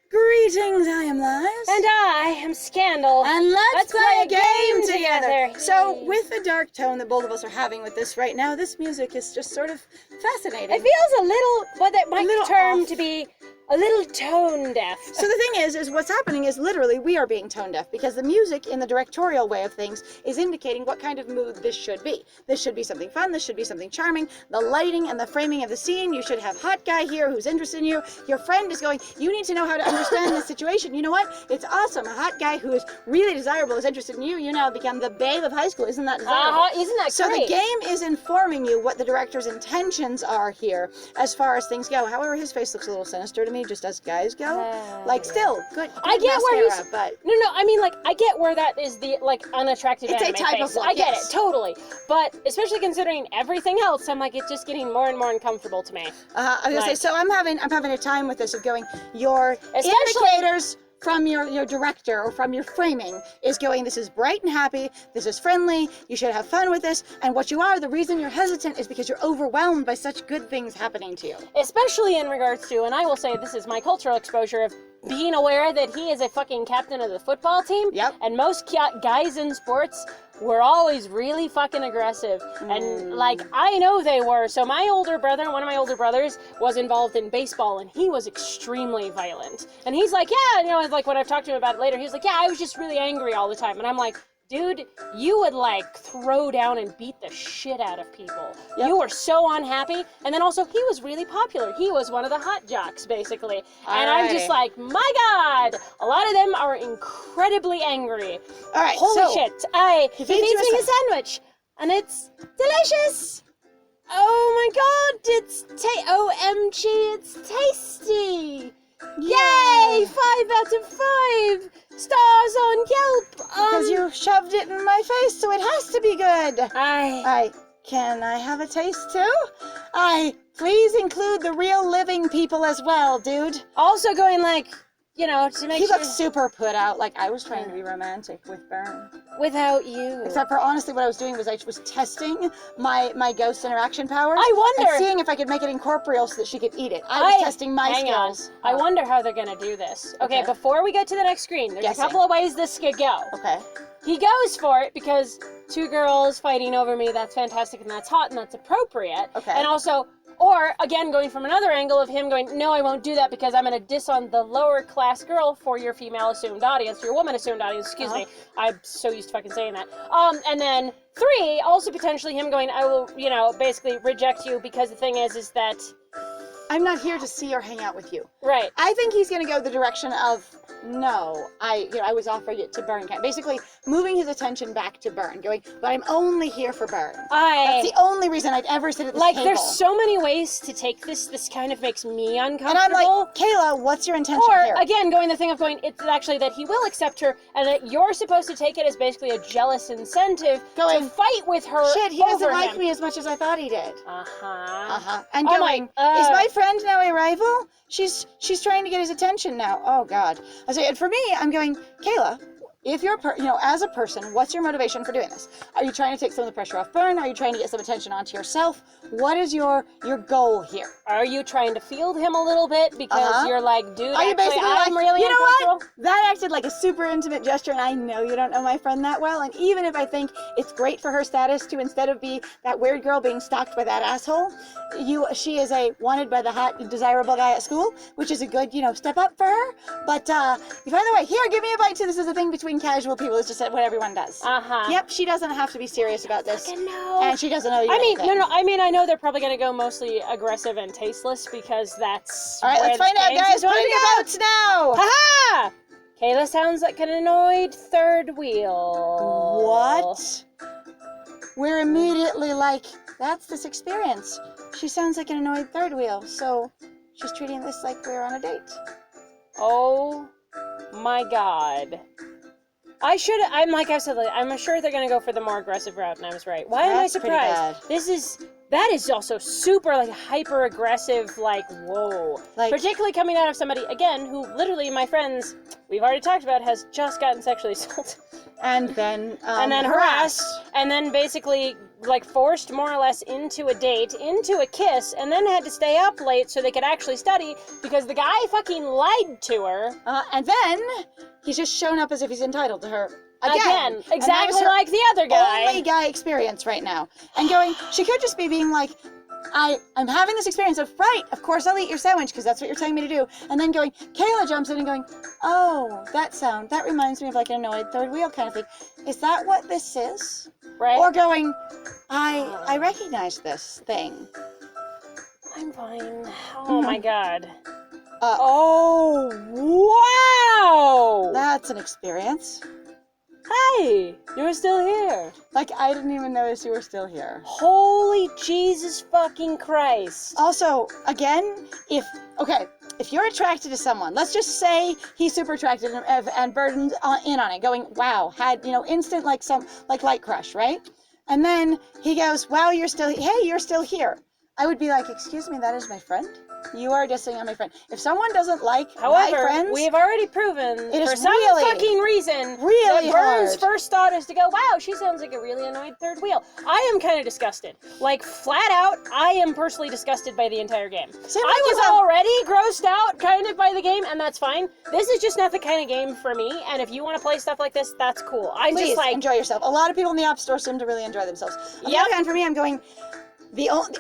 Greetings, I am Lies. And I am Scandal. And let's play a game together. So, with the dark tone that both of us are having with this right now, this music is just sort of fascinating. It feels a little, what that might term off. to be a little tone deaf. So the thing is what's happening is literally we are being tone deaf because the music in the directorial way of things is indicating what kind of mood this should be. This should be something fun, this should be something charming. The lighting and the framing of the scene, you should have hot guy here who's interested in you. Your friend is going, you need to know how to understand this situation. You know what? It's awesome. A hot guy who is really desirable is interested in you. You now become the babe of high school. Isn't that desirable? Isn't that So great? the game is informing you what the director's intentions are here as far as things go. However, his face looks a little sinister to me, just as guys go. Still, good I get where mascara, he's, but... No, I mean, I get where that is the, unattractive It's a anime type face. of look, I get yes. it, totally. But, especially considering everything else, I'm like, it's just getting more and more uncomfortable to me. I was gonna say, so I'm having a time with this of going, your Especially- indicators from your director or from your framing is going, this is bright and happy, this is friendly, you should have fun with this, and what you are, the reason you're hesitant is because you're overwhelmed by such good things happening to you. Especially in regards to, and I will say this is my cultural exposure of being aware that he is a fucking captain of the football team. Yep. And most guys in sports were always really fucking aggressive. And, I know they were. So my older brother, one of my older brothers, was involved in baseball, and he was extremely violent. And he's like, yeah, like when I've talked to him about it later, he was like, yeah, I was just really angry all the time. And I'm like, dude, you would throw down and beat the shit out of people. Yep. You were so unhappy. And then also, he was really popular. He was one of the hot jocks, basically. And I'm just like, my God, a lot of them are incredibly angry. All right, Holy so shit. He feeds you me a sandwich, and it's delicious. Oh my God, it's OMG, it's tasty. Yay, 5 out of 5 stars on Yelp. because you shoved it in my face, so it has to be good. Can I have a taste too? Please include the real living people as well, dude. Also going to make He sure looks super put out, like I was trying to be romantic with Bern. without you. Except for, honestly, what I was doing was I was testing my ghost interaction powers. I wonder. And seeing if I could make it incorporeal so that she could eat it. I was testing my skills. I wonder how they're gonna do this. Okay, before we get to the next screen, there's a couple of ways this could go. Okay. He goes for it because 2 girls fighting over me, that's fantastic and that's hot and that's appropriate. Okay. And also, or again, going from another angle of him going, no, I won't do that because I'm going to diss on the lower class girl for your female assumed audience, your woman assumed audience, excuse me. I'm so used to fucking saying that. And then 3, also potentially him going, I will, basically reject you because the thing is that... I'm not here to see or hang out with you. Right. I think he's going to go the direction of, no, I was offering it to Bern. Basically, moving his attention back to Bern, going, but I'm only here for Bern. That's the only reason I'd ever sit at this table. There's so many ways to take this. This kind of makes me uncomfortable. And I'm like, Kayla, what's your intention here? Or, again, going the thing of going, it's actually that he will accept her, and that you're supposed to take it as basically a jealous incentive to fight with her. Shit, he doesn't like me as much as I thought he did. And going, is my friend now a rival? She's trying to get his attention now. Oh God. I say, and for me, I'm going, Kayla, if you're, as a person, what's your motivation for doing this? Are you trying to take some of the pressure off Bern? Are you trying to get some attention onto yourself? What is your goal here? Are you trying to field him a little bit because you're like, dude, are you basically I'm really you know uncomfortable? what? That acted like a super intimate gesture, and I know you don't know my friend that well, and even if I think it's great for her status to instead of be that weird girl being stalked by that asshole, she is a wanted by the hot, desirable guy at school, which is a good, step up for her. But by the way, here, give me a bite too. This is a thing between casual people. It's just what everyone does. Yep, she doesn't have to be serious about this. No. And she doesn't know you. I know they're probably gonna go mostly aggressive and tasteless because that's. All right, let's find out, guys. Put in your votes now. Ha! Kayla sounds like an annoyed third wheel. What? We're immediately like, that's this experience. She sounds like an annoyed third wheel, so she's treating this like we're on a date. Oh my God. I'm like I said, I'm sure they're gonna go for the more aggressive route, and I was right. Why am I surprised? This is that is also super, like, hyper-aggressive, like, whoa. Like, Particularly coming out of somebody, again, who literally, my friends, we've already talked about, has just gotten sexually assaulted. and then harassed, and then basically, like, forced more or less into a date, into a kiss, and then had to stay up late so they could actually study because the guy fucking lied to her. And then he's just shown up as if he's entitled to her. Again, exactly like the other guy. Only guy experience right now. And going, she could just be being like, I'm having this experience of, right, of course I'll eat your sandwich because that's what you're telling me to do. And then going, Kayla jumps in and going, oh, that reminds me of like an annoyed third wheel kind of thing. Is that what this is? Right? Or going, I recognize this thing. I'm fine. Oh my god. Oh, wow! That's an experience. Hey, you're still here. Like, I didn't even notice you were still here. Holy Jesus fucking Christ. Also, again, if you're attracted to someone, let's just say he's super attracted and burdened in on it, going, wow, had, instant, light crush, right? And then he goes, wow, you're still here. I would be like, excuse me, that is my friend? You are dissing on my friend. If someone doesn't like my friends... we have already proven, it for is some really, fucking reason, really that Vern's hard. first thought is to go, wow, she sounds like a really annoyed third wheel. I am kind of disgusted. Like, flat out, I am personally disgusted by the entire game. I was already grossed out kind of by the game, and that's fine. This is just not the kind of game for me, and if you want to play stuff like this, that's cool. Please, enjoy yourself. A lot of people in the App Store seem to really enjoy themselves. On the other hand, for me, I'm going...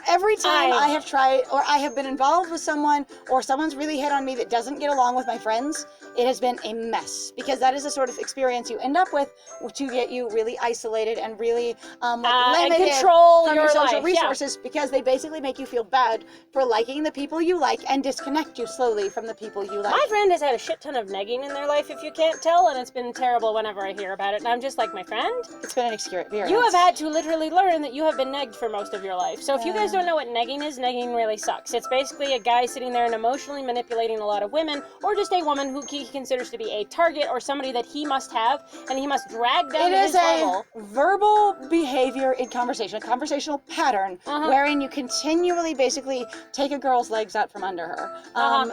Every time I have tried, or I have been involved with someone, or someone's really hit on me that doesn't get along with my friends, it has been a mess. Because that is the sort of experience you end up with to get you really isolated and really limited and control from your social life, resources, because they basically make you feel bad for liking the people you like and disconnect you slowly from the people you like. My friend has had a shit ton of negging in their life, if you can't tell, and it's been terrible whenever I hear about it. And I'm just like, my friend? It's been an experience. You have had to literally learn that you have been negged for most of your life. So if you guys don't know what negging is, negging really sucks. It's basically a guy sitting there and emotionally manipulating a lot of women, or just a woman who he considers to be a target or somebody that he must have, and he must drag down to his level. It is a verbal behavior in conversation, a conversational pattern, wherein you continually basically take a girl's legs out from under her,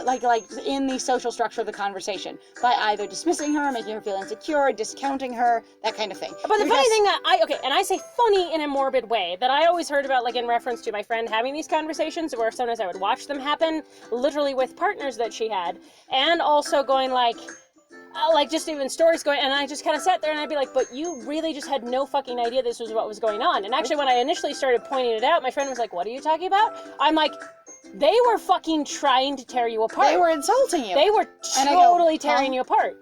like in the social structure of the conversation, by either dismissing her, making her feel insecure, discounting her, that kind of thing. But the funny thing that and I say funny in a morbid way, that I always heard about, like in reference to my friend having these conversations, where sometimes I would watch them happen, literally with partners that she had, and also going like just even stories going, and I just kind of sat there and I'd be like, but you really just had no fucking idea this was what was going on. And actually when I initially started pointing it out, my friend was like, what are you talking about? I'm like, they were fucking trying to tear you apart. They were insulting you. They were totally tearing you apart.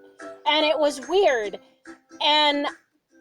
And it was weird. And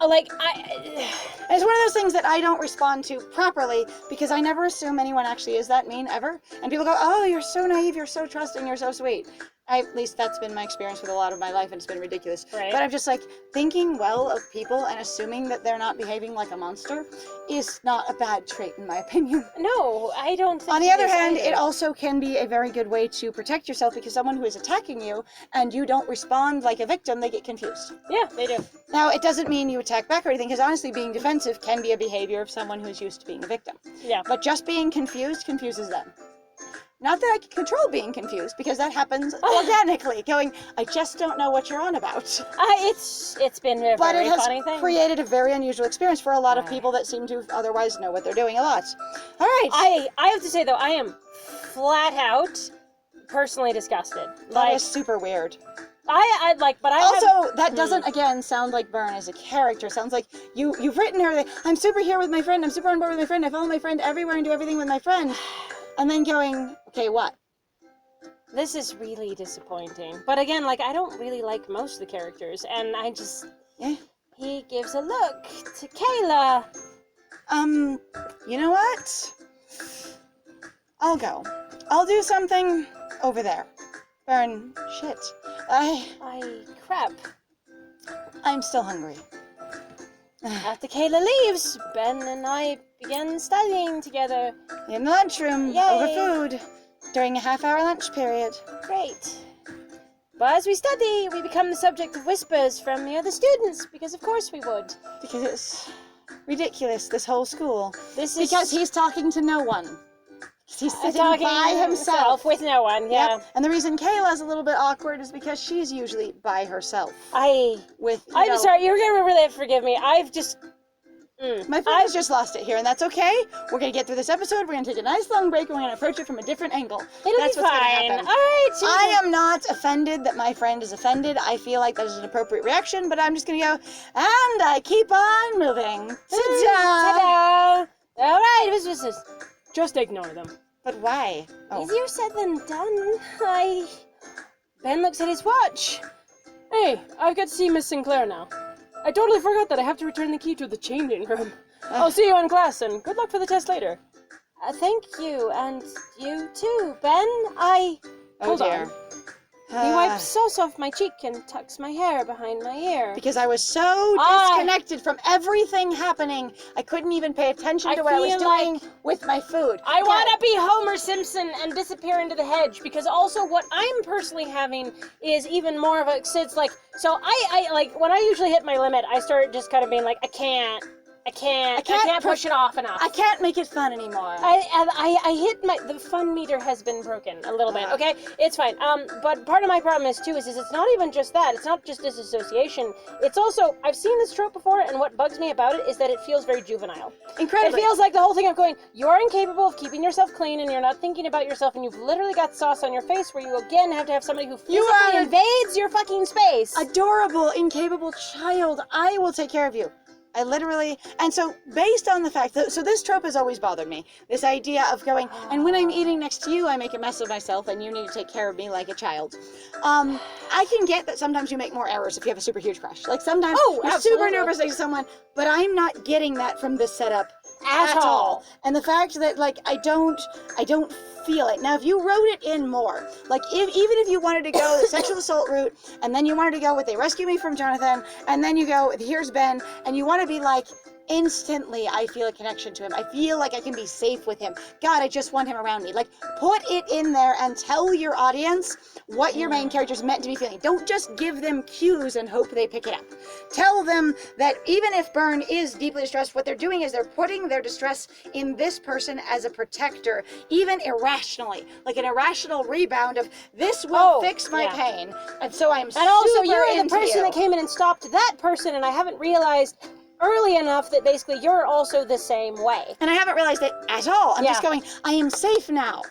it's one of those things that I don't respond to properly, because I never assume anyone actually is that mean ever. And people go, oh, you're so naive, you're so trusting, you're so sweet. At least that's been my experience with a lot of my life, and it's been ridiculous. Right. But I'm just like, thinking well of people and assuming that they're not behaving like a monster is not a bad trait, in my opinion. No, I don't think. On the other hand, it also can be a very good way to protect yourself, because someone who is attacking you and you don't respond like a victim, they get confused. Yeah, they do. Now, it doesn't mean you attack back or anything, because honestly, being defensive can be a behavior of someone who's used to being a victim. Yeah. But just being confused confuses them. Not that I can control being confused, because that happens organically, going, I just don't know what you're on about. It's been a very funny thing. But it has created a very unusual experience for a lot of people that seem to otherwise know what they're doing a lot. All right. I have to say, though, I am flat out personally disgusted. That is super weird. That doesn't, again, sound like Vern as a character. It sounds like you've written her that, I'm super here with my friend, I'm super on board with my friend, I follow my friend everywhere and do everything with my friend. And then going, okay, what? This is really disappointing. But again, I don't really like most of the characters, and I just... Yeah. He gives a look to Kayla. You know what? I'll go. I'll do something over there. Vern, shit. Crap. I'm still hungry. After Kayla leaves, Ben and I began studying together. In the lunchroom, Yay. over food, during a half-hour lunch period. Great. But as we study, we become the subject of whispers from the other students, because of course we would. Because it's ridiculous, this whole school. This is Because he's talking to no one. He's sitting talking by himself. with no one. Yeah. Yep. And the reason Kayla's a little bit awkward is because she's usually by herself. I'm sorry. You're gonna really have to forgive me. I've just. My friend has just lost it here, and that's okay. We're gonna get through this episode. We're gonna take a nice long break, and we're gonna approach it from a different angle. That's what's fine. gonna happen. All right. I am not offended that my friend is offended. I feel like that is an appropriate reaction, but I'm just gonna go, and I keep on moving. Ta-da! Ta-da! All right. This is just ignore them. But why? Oh. Easier said than done. Ben looks at his watch. Hey, I've got to see Miss Sinclair now. I totally forgot that I have to return the key to the changing room. I'll see you in class, and good luck for the test later. Thank you, and you too, Ben. Hold on. He wipes sauce off my cheek and tucks my hair behind my ear. Because I was so disconnected from everything happening, I couldn't even pay attention to what I was doing with my food. I want to be Homer Simpson and disappear into the hedge, because also what I'm personally having is even more of a, it's like, so I like, when I usually hit my limit, I start just kind of being like, I can't push it off enough. I can't make it fun anymore. I hit the fun meter has been broken a little bit. Okay, it's fine. But part of my problem is it's not even just that. It's not just disassociation. It's also, I've seen this trope before, and what bugs me about it is that it feels very juvenile. Incredibly. It feels like the whole thing of going, you're incapable of keeping yourself clean, and you're not thinking about yourself, and you've literally got sauce on your face, where you again have to have somebody who physically invades your fucking space. Adorable, incapable child. I will take care of you. I literally, and so based on the fact that, so this trope has always bothered me, this idea of going, and when I'm eating next to you, I make a mess of myself, and you need to take care of me like a child. I can get that sometimes you make more errors if you have a super huge crush. Like sometimes you're super nervous next to someone, but I'm not getting that from this setup at all. And the fact that like I don't feel it. Now, if you wrote it in more, like even if you wanted to go the sexual assault route, and then you wanted to go with they rescue me from Jonathan, and then you go with here's Ben, and you want to be like, instantly I feel a connection to him. I feel like I can be safe with him. God, I just want him around me. Like, put it in there and tell your audience what your main character is meant to be feeling. Don't just give them cues and hope they pick it up. Tell them that even if Byrne is deeply distressed, what they're doing is they're putting their distress in this person as a protector, even irrationally, like an irrational rebound of this will fix my pain. And so I'm and also you're the person that came in and stopped that person, and I haven't realized early enough that basically you're also the same way. And I haven't realized it at all. I'm just going, I am safe now.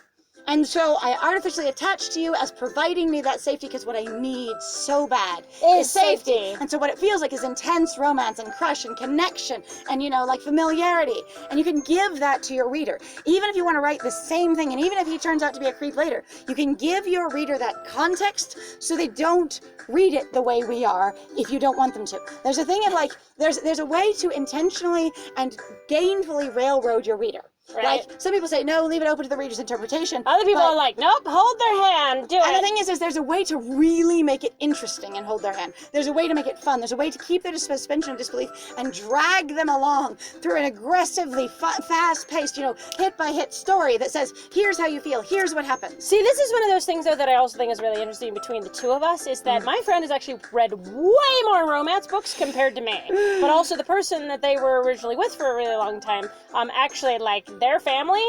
And so I artificially attach to you as providing me that safety, because what I need so bad is safety. And so what it feels like is intense romance and crush and connection and, like familiarity. And you can give that to your reader. Even if you want to write the same thing, and even if he turns out to be a creep later, you can give your reader that context so they don't read it the way we are if you don't want them to. There's a thing of like, there's a way to intentionally and gainfully railroad your reader. Right. Like, some people say, no, leave it open to the reader's interpretation. Other people are like, nope, hold their hand, do it. And the thing is there's a way to really make it interesting and hold their hand. There's a way to make it fun. There's a way to keep their suspension of disbelief and drag them along through an aggressively fast-paced, hit-by-hit story that says, here's how you feel, here's what happens. See, this is one of those things, though, that I also think is really interesting between the two of us, is that my friend has actually read way more romance books compared to me. But also the person that they were originally with for a really long time, actually, like, their family,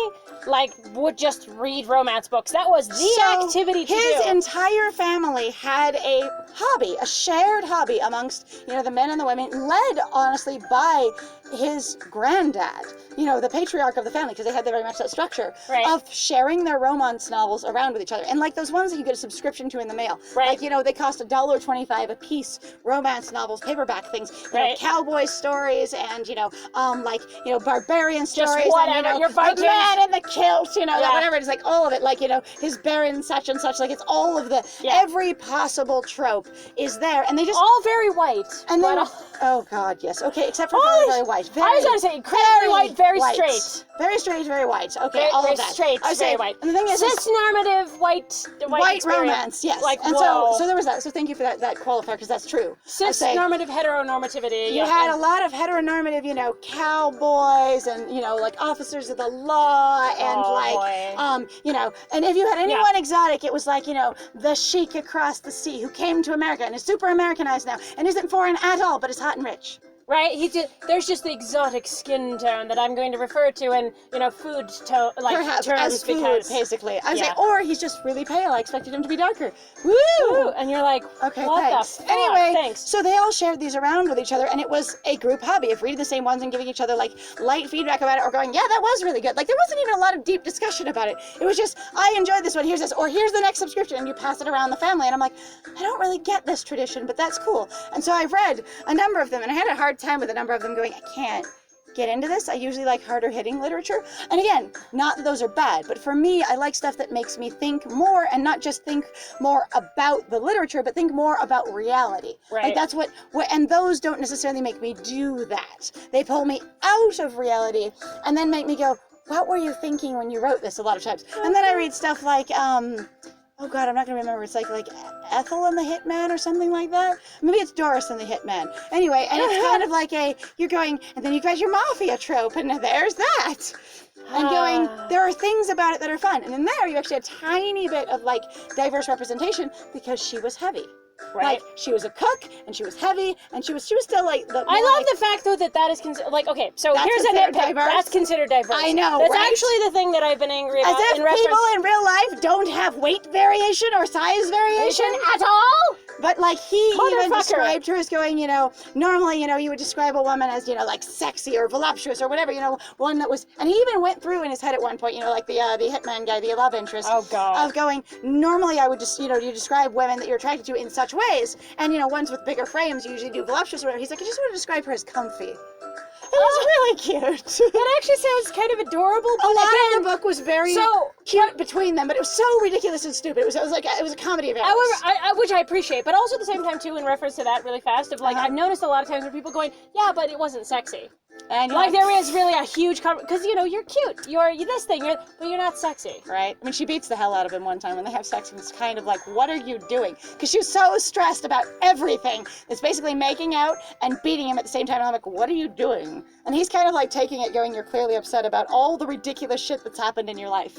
would just read romance books. That was the activity to do. His entire family had a hobby, a shared hobby amongst, the men and the women, led, honestly, by his granddad, the patriarch of the family, because they had very much that structure of sharing their romance novels around with each other. And like those ones that you get a subscription to in the mail. Right. Like, they cost $1.25 a piece, romance novels, paperback things, cowboy stories and, barbarian stories. Just whatever, and, your Vikings. The man in the kilt, whatever. It's like all of it, like, his baron such and such, like it's all of the, every possible trope is there. And they just... all very white. And then... oh, God, yes. Okay, except for very, very white. I was going to say, incredibly white, very straight. Very straight, very white. Okay, very, all very of that. Straight, very white. And the thing is, cis-normative white romance, yes. Like, and whoa. so there was that. So thank you for that qualifier, because that's true. Cis-normative heteronormativity. You had a lot of heteronormative, cowboys and, like officers of the law and and if you had anyone exotic, it was like, the sheik across the sea who came to America and is super Americanized now and isn't foreign at all, but is hot and rich. Right? There's just the exotic skin tone that I'm going to refer to in, food tone, like Perhaps terms as food, because basically. I was yeah. like, or he's just really pale. I expected him to be darker. Woo! Woo! And you're like, Okay, what thanks. the fuck? Anyway, Thanks. so they all shared these around with each other, and it was a group hobby of reading the same ones and giving each other like light feedback about it, or going, yeah, that was really good. Like there wasn't even a lot of deep discussion about it. It was just, I enjoyed this one. Here's this, or here's the next subscription, and you pass it around the family. And I'm like, I don't really get this tradition, but that's cool. And so I read a number of them, and I had a hard time with a number of them going, I can't get into this. I usually like harder hitting literature. And again, not that those are bad, but for me, I like stuff that makes me think more, and not just think more about the literature, but think more about reality. Right. Like that's what, and those don't necessarily make me do that. They pull me out of reality and then make me go, what were you thinking when you wrote this a lot of times? And then I read stuff like, oh God, I'm not gonna remember. It's like Ethel and the Hitman or something like that. Maybe it's Doris and the Hitman. Anyway, and it's kind of like you're going, and then you got your mafia trope, and there's that. And going, there are things about it that are fun. And in there, you actually had a tiny bit of like diverse representation because she was heavy. Right. Like she was a cook, and she was heavy, and she was still like the. I love the fact though that is considered like, okay, so That's here's a considered nitpick. diverse? That's considered diverse. I know, That's right? actually the thing that I've been angry about As if in reference. people in real life don't have weight variation or size variation at all. But like he even Motherfucker. described her as going, normally, you would describe a woman as, like sexy or voluptuous or whatever, one that was, and he even went through in his head at one point, like the hitman guy, the love interest. Oh God. Of going, normally I would just, you describe women that you're attracted to in such ways. And, ones with bigger frames usually do voluptuous or whatever. He's like, I just want to describe her as comfy. It was really cute. That actually sounds kind of adorable. But A lot again, of the book was very cute between them, but it was so ridiculous and stupid. It was a comedy of errors. However, which I appreciate, but also at the same time too, in reference to that, really fast, of like I've noticed a lot of times where people going, yeah, but it wasn't sexy. And like there is really a huge because you're cute, you're this thing, but you're not sexy. Right? I mean, she beats the hell out of him one time when they have sex, and it's kind of like, what are you doing? Because she was so stressed about everything. It's basically making out and beating him at the same time. And I'm like, what are you doing? And he's kind of like taking it, going, you're clearly upset about all the ridiculous shit that's happened in your life.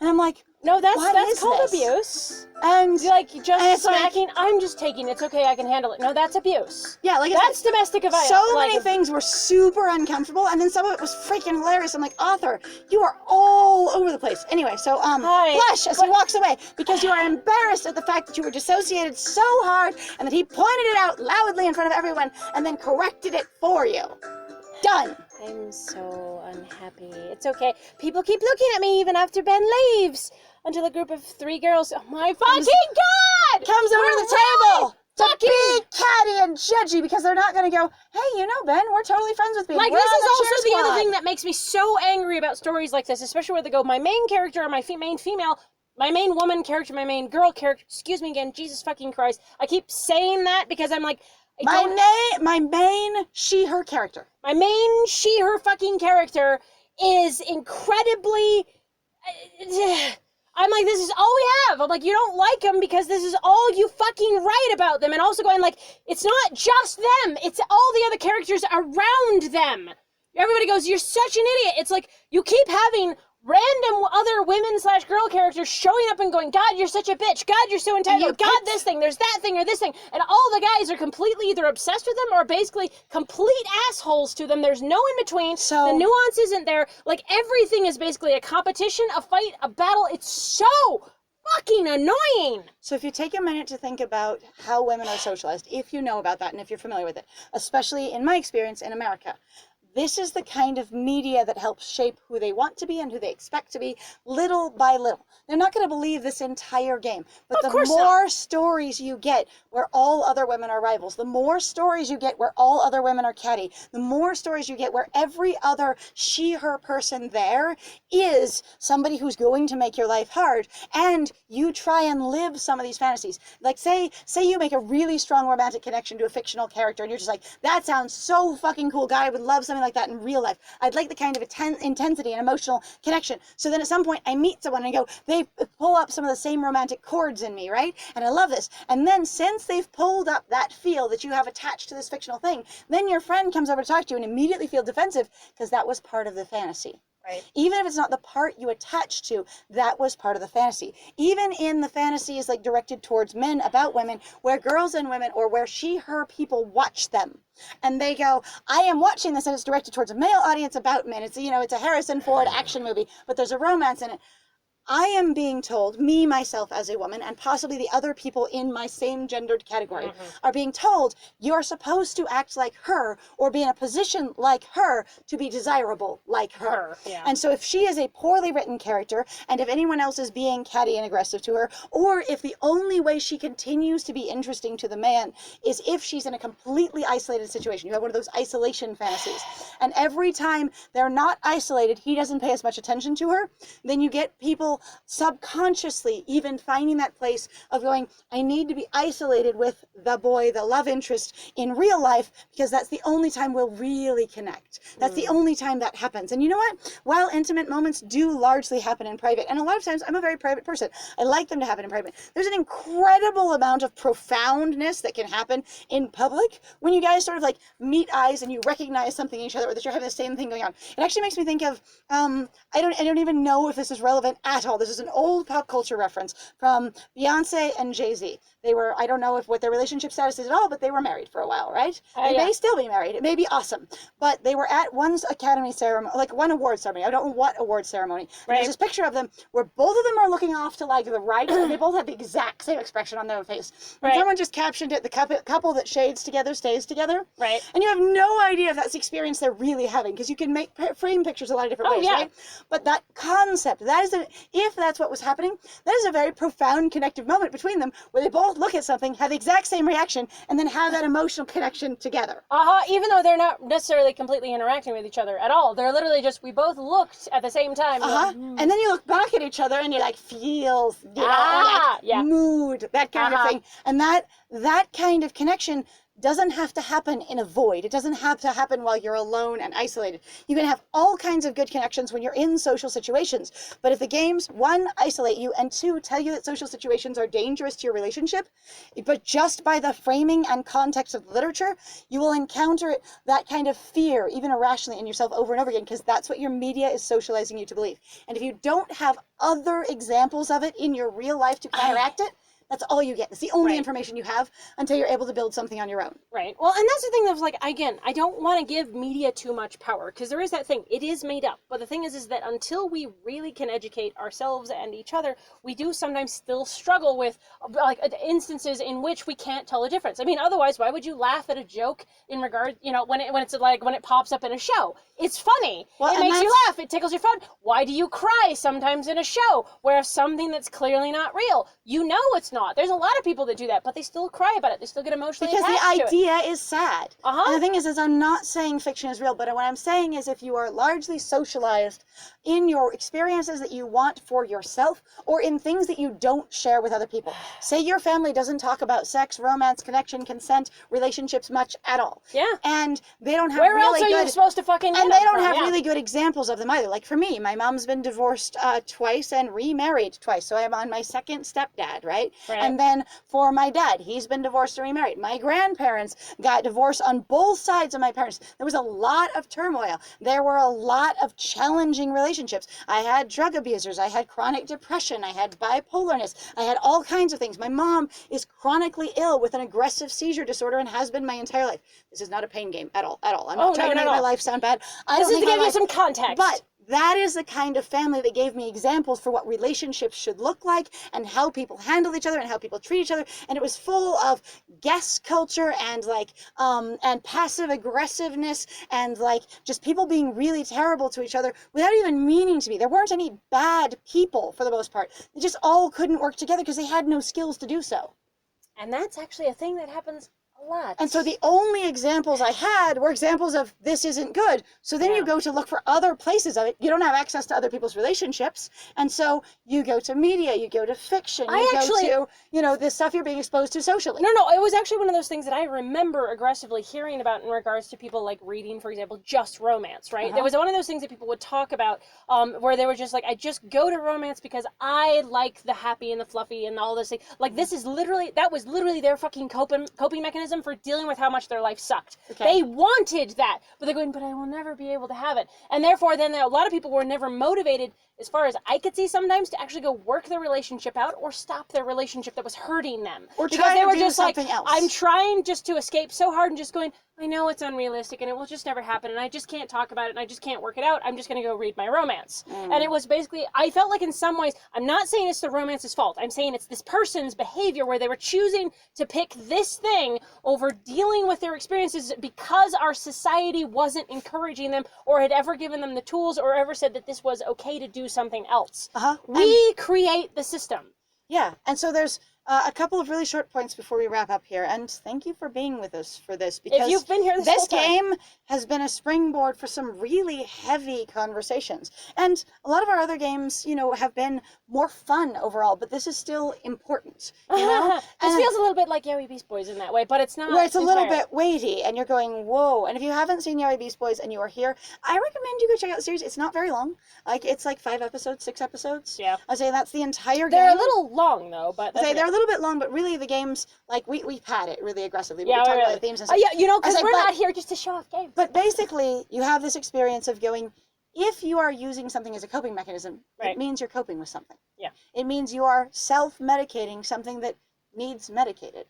And I'm like, no, that's called this? abuse. And like just like, smacking. I'm just taking. It's okay. I can handle it. No, that's abuse. Yeah, like that's domestic violence. So many things were super uncomfortable, and then some of it was freaking hilarious. I'm like, author, you are all over the place. Anyway, so blush as he walks away because you are embarrassed at the fact that you were dissociated so hard, and that he pointed it out loudly in front of everyone, and then corrected it for you. Done. I'm so unhappy. It's okay. People keep looking at me even after Ben leaves. Until a group of 3 girls, oh my fucking God! Comes over to the table to be catty and judgy because they're not going to go, hey, Ben, we're totally friends with me. Like, we're this on is also the squad. other thing that makes me so angry about stories like this, especially where they go, my main character or my main female, my main woman character, my main girl character, excuse me again, Jesus fucking Christ. I keep saying that because I'm like, my main she-her character. My main she-her fucking character is incredibly... I'm like, this is all we have. I'm like, you don't like them because this is all you fucking write about them. And also going like, it's not just them. It's all the other characters around them. Everybody goes, you're such an idiot. It's like, you keep having random other women/girl characters showing up and going, God, you're such a bitch. God, you're so entitled. God, this thing, there's that thing or this thing. And all the guys are completely either obsessed with them or basically complete assholes to them. There's no in between. So, the nuance isn't there. Like, everything is basically a competition, a fight, a battle. It's so fucking annoying. So if you take a minute to think about how women are socialized, if you know about that and if you're familiar with it, especially in my experience in America, this is the kind of media that helps shape who they want to be and who they expect to be, little by little. They're not going to believe this entire game, but the more stories you get where all other women are rivals, the more stories you get where all other women are catty, the more stories you get where every other she/her person there is somebody who's going to make your life hard, and you try and live some of these fantasies. Like say you make a really strong romantic connection to a fictional character, and you're just like, that sounds so fucking cool. God, I would love something like that in real life. I'd like the kind of intensity and emotional connection. So then at some point I meet someone and I go, they pull up some of the same romantic chords in me, right? And I love this. And then since they've pulled up that feel that you have attached to this fictional thing, then your friend comes over to talk to you and immediately feel defensive because that was part of the fantasy. Right. Even if it's not the part you attach to, that was part of the fantasy. Even in the fantasies like directed towards men about women, where girls and women, or where she, her people watch them. And they go, I am watching this, and it's directed towards a male audience about men. It's, it's a Harrison Ford action movie, but there's a romance in it. I am being told, me, myself as a woman, and possibly the other people in my same gendered category, are being told, you're supposed to act like her or be in a position like her to be desirable like her. Yeah. And so if she is a poorly written character, and if anyone else is being catty and aggressive to her, or if the only way she continues to be interesting to the man is if she's in a completely isolated situation, you have one of those isolation fantasies, and every time they're not isolated, he doesn't pay as much attention to her, then you get people subconsciously even finding that place of going, I need to be isolated with the boy, the love interest in real life, because that's the only time we'll really connect. That's the only time that happens. And you know what? While intimate moments do largely happen in private, and a lot of times I'm a very private person, I like them to happen in private, there's an incredible amount of profoundness that can happen in public when you guys sort of like meet eyes and you recognize something in each other, or that you're having the same thing going on. It actually makes me think of, I don't even know if this is relevant at all. This is an old pop culture reference from Beyonce and Jay-Z. They were, I don't know what their relationship status is at all, but they were married for a while, right? They may still be married. It may be awesome. But they were at one Academy ceremony, like one award ceremony. I don't know what award ceremony. Right. There's this picture of them where both of them are looking off to like the right, and they both have the exact same expression on their face. And someone just captioned it, the couple that shades together stays together. Right. And you have no idea if that's the experience they're really having, because you can frame pictures a lot of different ways, right? But that concept, if that's what was happening, that is a very profound connective moment between them, where they both look at something, have the exact same reaction, and then have that emotional connection together. Even though they're not necessarily completely interacting with each other at all. They're literally just, we both looked at the same time. Like, And then you look back at each other and you're like, feels, mood, that kind of thing. And that kind of connection doesn't have to happen in a void. It doesn't have to happen while you're alone and isolated. You can have all kinds of good connections when you're in social situations. But if the games, one, isolate you, and two, tell you that social situations are dangerous to your relationship, but just by the framing and context of the literature, you will encounter that kind of fear, even irrationally, in yourself over and over again, because that's what your media is socializing you to believe. And if you don't have other examples of it in your real life to counteract it, that's all you get. It's the only information you have until you're able to build something on your own. Right. Well, and that's the thing of like, again, I don't want to give media too much power, because there is that thing. It is made up. But the thing is that until we really can educate ourselves and each other, we do sometimes still struggle with like instances in which we can't tell a difference. I mean, otherwise, why would you laugh at a joke in regard, when it pops up in a show? It's funny. Well, it makes you laugh. It tickles your fun. Why do you cry sometimes in a show where something that's clearly not real? You know it's not. There's a lot of people that do that, but they still cry about it. They still get emotionally attached to it. Because the idea is sad. And the thing is I'm not saying fiction is real, but what I'm saying is if you are largely socialized in your experiences that you want for yourself, or in things that you don't share with other people. Say your family doesn't talk about sex, romance, connection, consent, relationships much at all. Yeah. And they don't have Where really else are you supposed to fucking get And they don't from? have really good examples of them either. Like for me, my mom's been divorced twice and remarried twice. So I'm on my second stepdad, right? And then for my dad, he's been divorced and remarried. My grandparents got divorced on both sides of my parents. There was a lot of turmoil. There were a lot of challenging relationships. I had drug abusers. I had chronic depression. I had bipolarness. I had all kinds of things. My mom is chronically ill with an aggressive seizure disorder and has been my entire life. This is not a pain game at all. I'm not trying to make my life sound bad. This is to give you some context. But that is the kind of family that gave me examples for what relationships should look like and how people handle each other and how people treat each other. And it was full of guest culture and and passive aggressiveness and just people being really terrible to each other without even meaning to be. There weren't any bad people for the most part. They just all couldn't work together because they had no skills to do so. And that's actually a thing that happens a lot. And so the only examples I had were examples of this isn't good. So then you go to look for other places of it. You don't have access to other people's relationships. And so you go to media, you go to fiction, go to, the stuff you're being exposed to socially. No, it was actually one of those things that I remember aggressively hearing about in regards to people like reading, for example, just romance, right? There was one of those things that people would talk about where they were just like, I just go to romance because I like the happy and the fluffy and all this thing. Like that was literally their fucking coping mechanism. mechanism for dealing with how much their life sucked. Okay. They wanted that, but they're going, but I will never be able to have it. And therefore, then a lot of people were never motivated, as far as I could see sometimes, to actually go work their relationship out or stop their relationship that was hurting them. Or because try they to were do just like, something else. I'm trying just to escape so hard and just going, I know it's unrealistic and it will just never happen and I just can't talk about it and I just can't work it out. I'm just going to go read my romance. And it was basically, I felt like in some ways, I'm not saying it's the romance's fault. I'm saying it's this person's behavior where they were choosing to pick this thing over dealing with their experiences because our society wasn't encouraging them or had ever given them the tools or ever said that this was okay to do something else. We create the system. Yeah, and so there's a couple of really short points before we wrap up here, and thank you for being with us for this, because if you've been here this whole time, game has been a springboard for some really heavy conversations. And a lot of our other games, have been more fun overall, but this is still important, This feels a little bit like Yowie Beast Boys in that way, but it's not. Where it's a little bit weighty, and you're going, whoa. And if you haven't seen Yowie Beast Boys and you are here, I recommend you go check out the series. It's not very long. It's like 5 episodes, 6 episodes. Yeah. I say that's the entire game. They're a little long, though, but they're a little bit long, but really the games, like, we pad it really aggressively. Yeah, we talk really. about the themes and stuff. Yeah, because we're not here just to show off games. But basically, you have this experience of going, if you are using something as a coping mechanism, it means you're coping with something. Yeah. It means you are self-medicating something that needs medicated,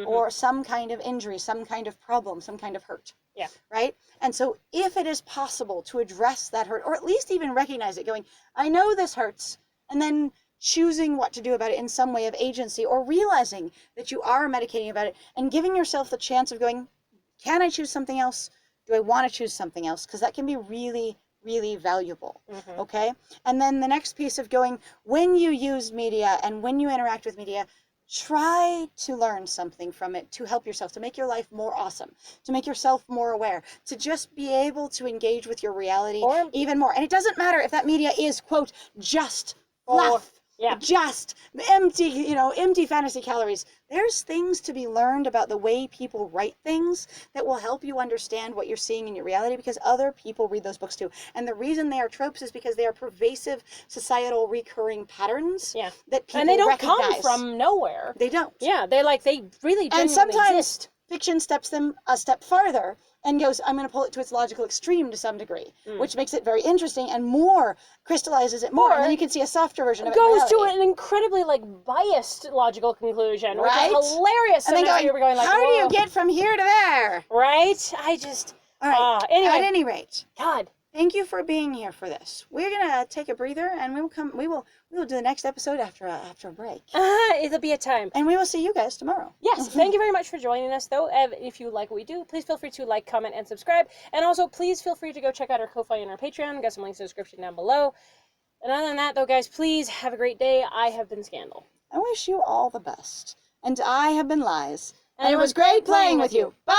or some kind of injury, some kind of problem, some kind of hurt. Yeah. Right? And so if it is possible to address that hurt, or at least even recognize it, going, I know this hurts, and then choosing what to do about it in some way of agency, or realizing that you are medicating about it, and giving yourself the chance of going, can I choose something else? Do I want to choose something else? Because that can be really, really valuable. Okay? And then the next piece of going, when you use media and when you interact with media, try to learn something from it to help yourself, to make your life more awesome, to make yourself more aware, to just be able to engage with your reality even more. And it doesn't matter if that media is, quote, just fluff. Yeah. Just empty fantasy calories. There's things to be learned about the way people write things that will help you understand what you're seeing in your reality, because other people read those books too. And the reason they are tropes is because they are pervasive societal recurring patterns that people recognize. And they don't come from nowhere. They don't. Yeah, they really genuinely and sometimes exist. Fiction steps them a step farther and goes, I'm going to pull it to its logical extreme to some degree, which makes it very interesting and more crystallizes it more. And then you can see a softer version of it. Goes to an incredibly biased logical conclusion, which is hilarious. And then going, how do you get from here to there? Right? All right. Anyway, at any rate, God, thank you for being here for this. We're gonna take a breather, and we will do the next episode after a break. It'll be a time. And we will see you guys tomorrow. Yes, thank you very much for joining us, though. If you like what we do, please feel free to like, comment, and subscribe. And also, please feel free to go check out our Ko-Fi and our Patreon. Got some links in the description down below. And other than that, though, guys, please have a great day. I have been Scandal. I wish you all the best. And I have been Lies. And it was great playing with you. Bye!